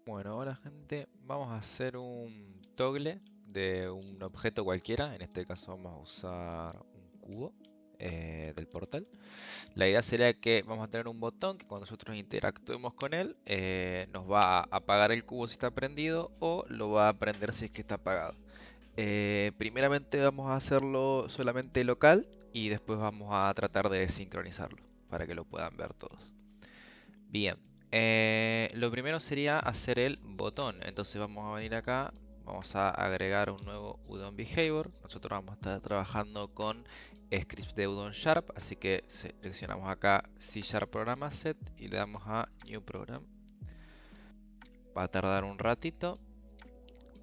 Bueno, ahora gente, vamos a hacer un toggle de un objeto cualquiera. En este caso vamos a usar un cubo del portal. La idea sería que vamos a tener un botón que cuando nosotros interactuemos con él nos va a apagar el cubo si está prendido o lo va a prender si es que está apagado. Primeramente vamos a hacerlo solamente local y después vamos a tratar de sincronizarlo para que lo puedan ver todos. Bien, lo primero sería hacer el botón. Entonces vamos a venir acá, vamos a agregar un nuevo Udon Behavior. Nosotros vamos a estar trabajando con scripts de Udon Sharp, así que seleccionamos acá C Sharp Program Asset y le damos a New Program. Va a tardar un ratito,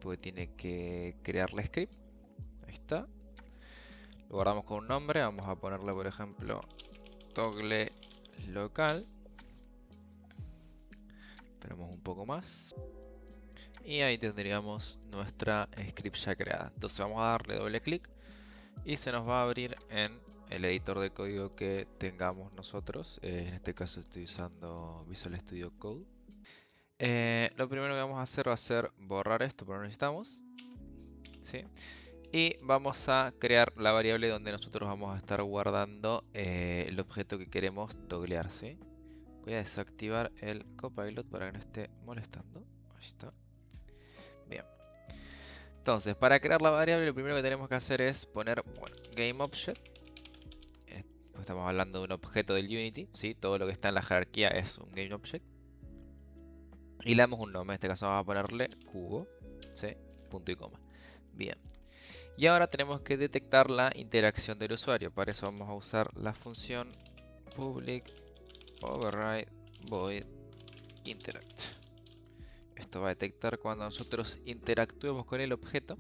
porque tiene que crear la script. Ahí está. Lo guardamos con un nombre, vamos a ponerle por ejemplo toggle local. Esperamos un poco más. Y ahí tendríamos nuestra script ya creada. Entonces vamos a darle doble clic y se nos va a abrir en el editor de código que tengamos nosotros. En este caso estoy usando Visual Studio Code. Lo primero que vamos a hacer va a ser borrar esto, porque no lo necesitamos. ¿Sí? Y vamos a crear la variable donde nosotros vamos a estar guardando el objeto que queremos toglear. ¿Sí? Voy a desactivar el copilot para que no esté molestando. Ahí está. Bien. Entonces, para crear la variable, lo primero que tenemos que hacer es poner, bueno, GameObject. Pues estamos hablando de un objeto del Unity, ¿sí? Todo lo que está en la jerarquía es un GameObject. Y le damos un nombre, en este caso vamos a ponerle cubo, ¿sí? Punto y coma. Bien. Y ahora tenemos que detectar la interacción del usuario. Para eso vamos a usar la función public override void interact. Esto va a detectar cuando nosotros interactuemos con el objeto.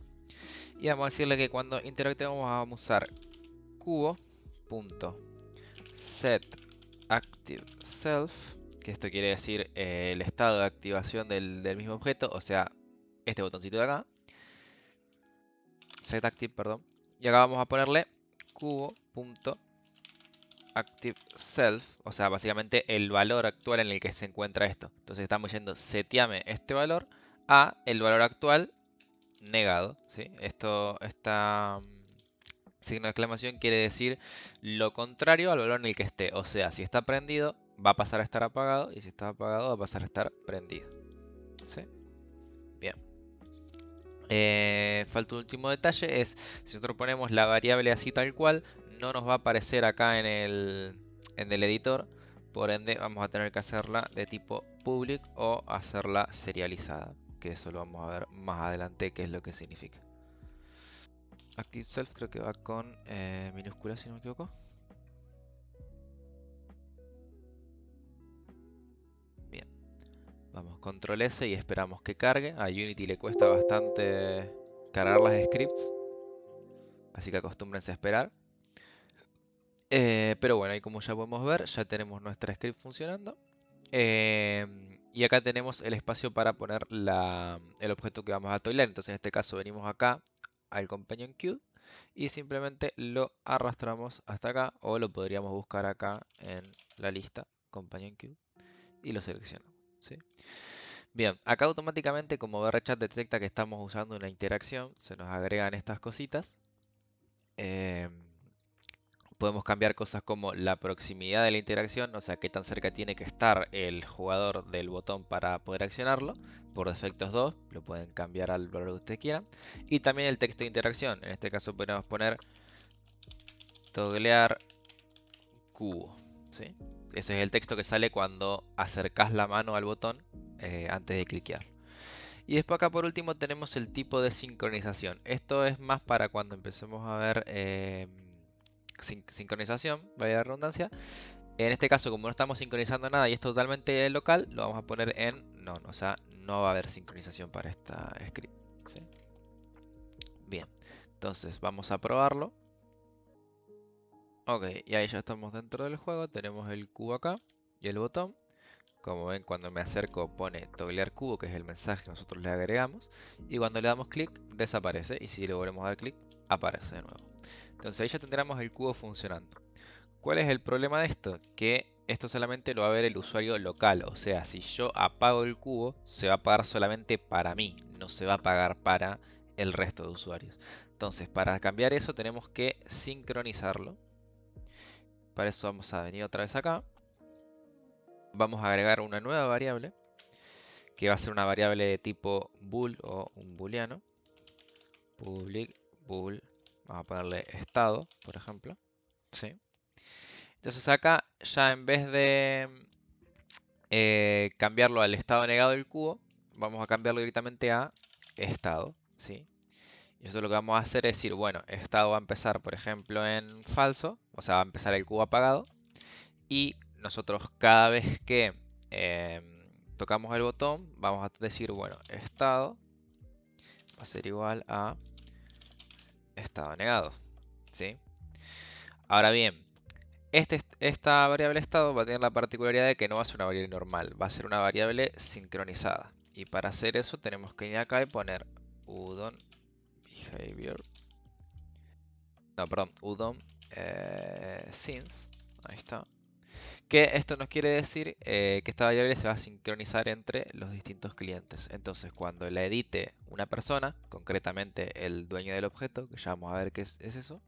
Y vamos a decirle que cuando interactuemos vamos a usar cubo.setActiveSelf, que esto quiere decir el estado de activación del mismo objeto, o sea, este botoncito de acá, setActive, perdón, y acá vamos a ponerle cubo.activeSelf, o sea, básicamente el valor actual en el que se encuentra esto. Entonces estamos diciendo seteame este valor a el valor actual negado, ¿sí? Esto está signo de exclamación quiere decir lo contrario al valor en el que esté. O sea, si está prendido, va a pasar a estar apagado. Y si está apagado, va a pasar a estar prendido. ¿Sí? Bien. Falta un último detalle. Es, si nosotros ponemos la variable así tal cual, no nos va a aparecer acá en el editor. Por ende, vamos a tener que hacerla de tipo public o hacerla serializada. Que eso lo vamos a ver más adelante qué es lo que significa. ActiveSelf creo que va con minúsculas si no me equivoco. Bien. Vamos, control S y esperamos que cargue. A Unity le cuesta bastante cargar las scripts, así que acostúmbrense a esperar. Pero bueno, ahí como ya podemos ver, ya tenemos nuestra script funcionando. Y acá tenemos el espacio para poner el objeto que vamos a toilar. Entonces en este caso venimos acá al Companion Cube y simplemente lo arrastramos hasta acá o lo podríamos buscar acá en la lista Companion Cube y lo seleccionamos. ¿Sí? Bien, acá automáticamente como VRChat detecta que estamos usando una interacción, se nos agregan estas cositas. Em, Podemos cambiar cosas como la proximidad de la interacción, o sea, qué tan cerca tiene que estar el jugador del botón para poder accionarlo. Por defecto es 2, lo pueden cambiar al valor que ustedes quieran. Y también el texto de interacción, en este caso podemos poner toglear cubo. ¿Sí? Ese es el texto que sale cuando acercas la mano al botón antes de cliquear. Y después acá por último tenemos el tipo de sincronización. Esto es más para cuando empecemos a ver sincronización, vaya la redundancia. En este caso, como no estamos sincronizando nada y es totalmente local, lo vamos a poner en none. O sea, no va a haber sincronización para esta script. ¿Sí? Bien, entonces vamos a probarlo. Ok, y ahí ya estamos dentro del juego. Tenemos el cubo acá y el botón. Como ven, cuando me acerco pone toglear cubo, que es el mensaje que nosotros le agregamos. Y cuando le damos clic, desaparece. Y si le volvemos a dar clic, aparece de nuevo. Entonces ahí ya tendremos el cubo funcionando. ¿Cuál es el problema de esto? Que esto solamente lo va a ver el usuario local. O sea, si yo apago el cubo, se va a pagar solamente para mí, no se va a pagar para el resto de usuarios. Entonces, para cambiar eso tenemos que sincronizarlo. Para eso vamos a venir otra vez acá. Vamos a agregar una nueva variable, que va a ser una variable de tipo bool o un booleano. Public bool, vamos a ponerle estado, por ejemplo. ¿Sí? Entonces acá ya en vez de cambiarlo al estado negado del cubo, vamos a cambiarlo directamente a estado. ¿Sí? Y eso lo que vamos a hacer es decir, bueno, estado va a empezar, por ejemplo, en falso, o sea, va a empezar el cubo apagado. Y nosotros cada vez que tocamos el botón, vamos a decir, bueno, estado va a ser igual a estado negado. ¿Sí? Ahora bien, esta variable estado va a tener la particularidad de que no va a ser una variable normal, va a ser una variable sincronizada. Y para hacer eso tenemos que ir acá y poner udon behavior. No, perdón, udon since. Ahí está. Que esto nos quiere decir que esta variable se va a sincronizar entre los distintos clientes. Entonces, cuando la edite una persona, concretamente el dueño del objeto, que ya vamos a ver qué es eso,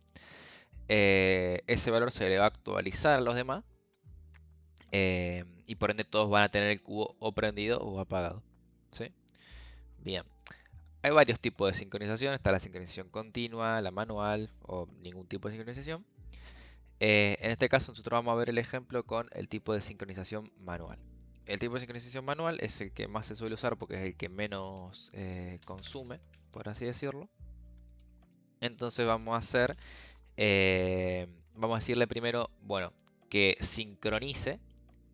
ese valor se le va a actualizar a los demás. Y por ende todos van a tener el cubo o prendido o apagado. ¿Sí? Bien. Hay varios tipos de sincronización. Está la sincronización continua, la manual o ningún tipo de sincronización. En este caso nosotros vamos a ver el ejemplo con el tipo de sincronización manual. El tipo de sincronización manual es el que más se suele usar porque es el que menos consume, por así decirlo. Entonces vamos a hacer, vamos a decirle primero, bueno, que sincronice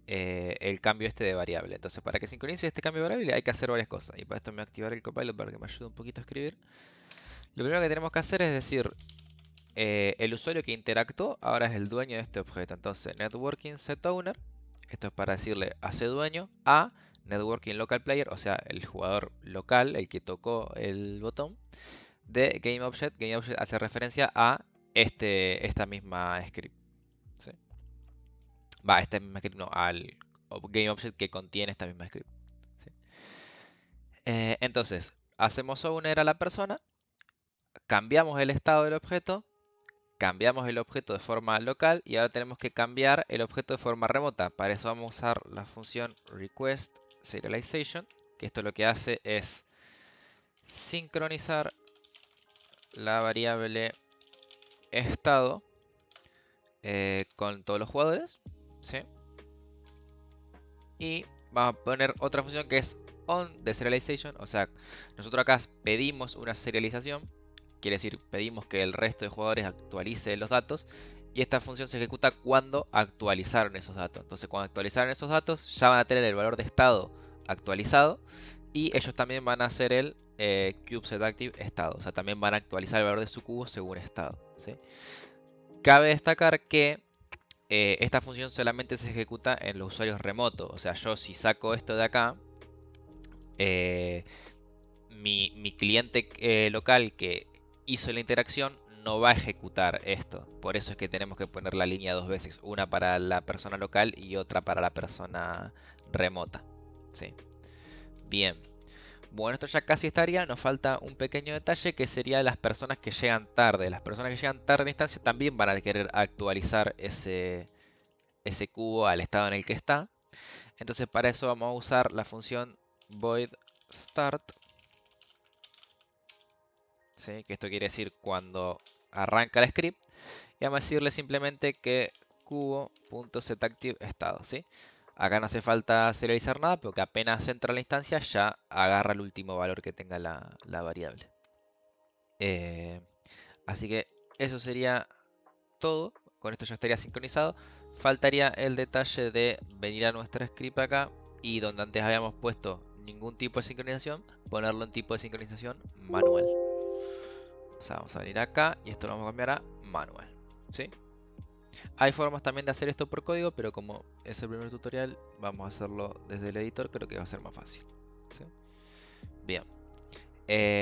el cambio este de variable. Entonces, para que sincronice este cambio de variable hay que hacer varias cosas. Y para esto me voy a activar el Copilot para que me ayude un poquito a escribir. Lo primero que tenemos que hacer es decir, el usuario que interactuó ahora es el dueño de este objeto. Entonces, networking setOwner, esto es para decirle hace dueño a networking local player, o sea, el jugador local, el que tocó el botón, de GameObject. GameObject hace referencia a esta misma script. ¿Sí? Va, esta misma script no, al GameObject que contiene esta misma script. ¿Sí? Entonces, hacemos owner a la persona, cambiamos el estado del objeto, cambiamos el objeto de forma local y ahora tenemos que cambiar el objeto de forma remota. Para eso vamos a usar la función requestSerialization, que esto lo que hace es sincronizar la variable estado con todos los jugadores. ¿Sí? Y vamos a poner otra función que es onTheSerialization, o sea, nosotros acá pedimos una serialización, quiere decir pedimos que el resto de jugadores actualice los datos y esta función se ejecuta cuando actualizaron esos datos. Entonces cuando actualizaron esos datos ya van a tener el valor de estado actualizado y ellos también van a hacer el cubeSetActive estado, o sea, también van a actualizar el valor de su cubo según estado. ¿Sí? Cabe destacar que esta función solamente se ejecuta en los usuarios remotos. O sea, yo si saco esto de acá, mi cliente local que hizo la interacción no va a ejecutar esto. Por eso es que tenemos que poner la línea dos veces. Una para la persona local y otra para la persona remota. ¿Sí? Bien. Bueno, esto ya casi estaría. Nos falta un pequeño detalle que sería las personas que llegan tarde. Las personas que llegan tarde en la instancia también van a querer actualizar ese cubo al estado en el que está. Entonces para eso vamos a usar la función void start. ¿Sí? Que esto quiere decir cuando arranca el script. Y vamos a decirle simplemente que cubo.setActive estado. ¿Sí? Acá no hace falta serializar nada, porque apenas entra la instancia ya agarra el último valor que tenga la variable. Así que eso sería todo. Con esto ya estaría sincronizado. Faltaría el detalle de venir a nuestra script acá y donde antes habíamos puesto ningún tipo de sincronización, ponerlo en tipo de sincronización manual. O sea, vamos a venir acá y esto lo vamos a cambiar a manual. ¿Sí? Hay formas también de hacer esto por código, pero como es el primer tutorial, vamos a hacerlo desde el editor, creo que va a ser más fácil. ¿Sí? Bien.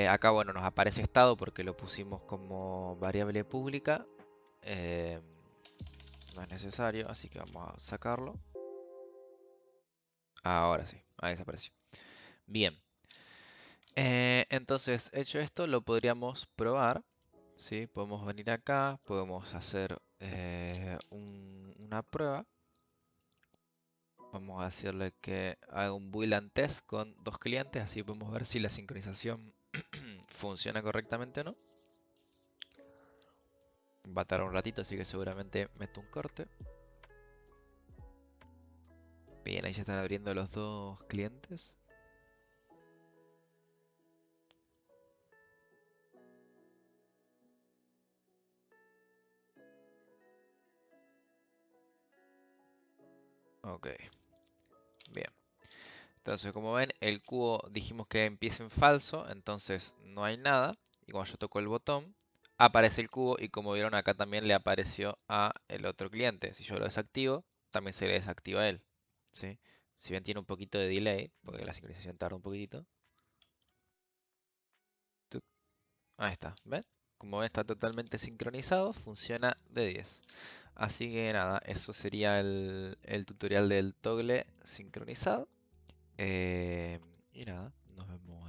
Acá, bueno, nos aparece estado porque lo pusimos como variable pública. No es necesario, así que vamos a sacarlo. Ahora sí, ahí desapareció. Bien. Entonces, hecho esto, lo podríamos probar. ¿Sí? Podemos venir acá, podemos hacer una prueba. Vamos a decirle que haga un boolean test con dos clientes, así podemos ver si la sincronización funciona correctamente o no. Va a tardar un ratito, así que seguramente meto un corte. Bien, ahí ya están abriendo los dos clientes. Ok, bien. Entonces, como ven, el cubo dijimos que empieza en falso, entonces no hay nada. Y cuando yo toco el botón, aparece el cubo y como vieron acá también le apareció a el otro cliente. Si yo lo desactivo, también se le desactiva a él. ¿Sí? Si bien tiene un poquito de delay, porque la sincronización tarda un poquitito. Tuc, ahí está, ¿ven? Como ven, está totalmente sincronizado, funciona de 10. Así que nada, eso sería el tutorial del toggle sincronizado. Y nada, nos vemos